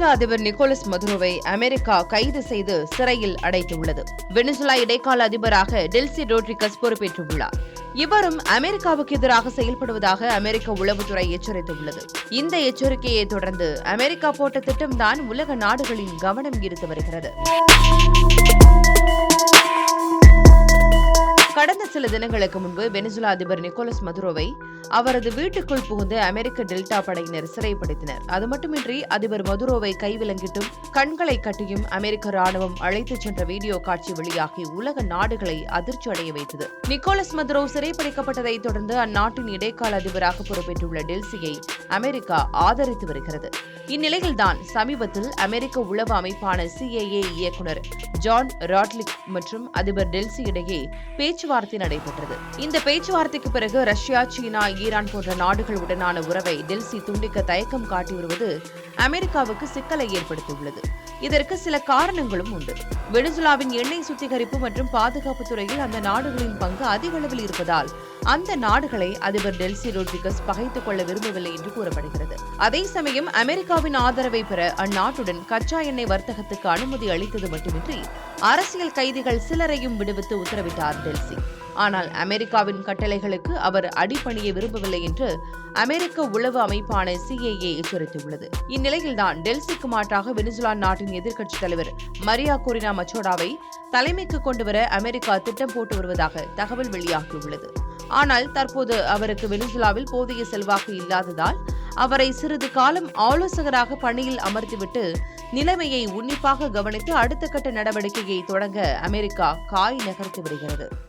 Venezuela அதிபர் Nicolas மதுரோவை America கைது செய்து சிறையில் அடைத்துள்ளது. வெனிசுலா இடைக்கால அதிபராக டெல்சி ரோட்ரிகஸ் பொறுப்பேற்றுள்ளார். இவரும் அமெரிக்காவுக்கு எதிராக செயல்படுவதாக அமெரிக்க உளவுத்துறை எச்சரித்துள்ளது. இந்த எச்சரிக்கையை தொடர்ந்து அமெரிக்கா போட்ட திட்டம்தான் உலக நாடுகளின் கவனம் ஈர்த்து வருகிறது. கடந்த சில தினங்களுக்கு முன்பு வெனிசுலா அதிபர் நிக்கோலஸ் மதுரோவை அவரது வீட்டுக்குள் புகுந்து அமெரிக்க டெல்டா படையினர் சிறைப்படுத்தினர். அது மட்டுமின்றி அதிபர் மதுரோவை கைவிலங்கிட்டும் கண்களை கட்டியும் அமெரிக்க ராணுவம் அழைத்துச் சென்ற வீடியோ காட்சி வெளியாகி உலக நாடுகளை அதிர்ச்சி அடைய வைத்தது. நிக்கோலஸ் மதுரோ சிறைப்பிடிக்கப்பட்டதை தொடர்ந்து அந்நாட்டின் இடைக்கால அதிபராக பொறுப்பேற்றுள்ள டெல்சியை அமெரிக்கா ஆதரித்து வருகிறது. இந்நிலையில்தான் சமீபத்தில் அமெரிக்க உளவு அமைப்பான CIA இயக்குநர் ஜான் ராட்லிக் மற்றும் அதிபர் டெல்சி இடையே பேச்சுவார்த்தை நடைபெற்றது. இந்த பேச்சுவார்த்தைக்கு பிறகு ரஷ்யா, சீனா, ஈரான் போன்ற நாடுகளுடனான உறவை டெல்சி துண்டிக்க தயக்கம் காட்டி வருவது அமெரிக்காவுக்கு சிக்கலை ஏற்படுத்தியுள்ளது. இதற்கு சில காரணங்களும் உண்டு. வெனிசுலாவின் எண்ணெய் சுத்திகரிப்பு மற்றும் பாதுகாப்பு துறையில் அந்த நாடுகளின் பங்கு அதிக அளவில் இருப்பதால் அந்த நாடுகளை அதிபர் டெல்சி ரோட்ரிகஸ் பகைத்துக் கொள்ள விரும்பவில்லை என்று கூறப்படுகிறது. அதே சமயம் அமெரிக்காவின் ஆதரவை பெற அந்நாட்டுடன் கச்சா எண்ணெய் வர்த்தகத்துக்கு அனுமதி அளித்தது மட்டுமின்றி அரசியல் கைதிகள் சிலரையும் விடுவித்து உத்தரவிட்டார் டெல்சி. ஆனால் அமெரிக்காவின் கட்டளைகளுக்கு அவர் அடிபணிய விரும்பவில்லை என்று அமெரிக்க உளவு அமைப்பான CIA எச்சரித்துள்ளது. இந்நிலையில்தான் டெல்சிக்கு மாற்றாக வெனிசுலா நாட்டின் எதிர்க்கட்சித் தலைவர் மரியா கொரினா மச்சோடாவை தலைமைக்கு கொண்டுவர அமெரிக்கா திட்டம் போட்டு வருவதாக தகவல் வெளியாகியுள்ளது. ஆனால் தற்போது அவருக்கு வெனிசுலாவில் போதிய செல்வாக்கு இல்லாததால் அவரை சிறிது காலம் ஆலோசகராக பணியில் அமர்த்திவிட்டு நிலைமையை உன்னிப்பாக கவனித்து அடுத்த கட்ட நடவடிக்கையை தொடங்க அமெரிக்கா காய் நகர்த்தி வருகிறது.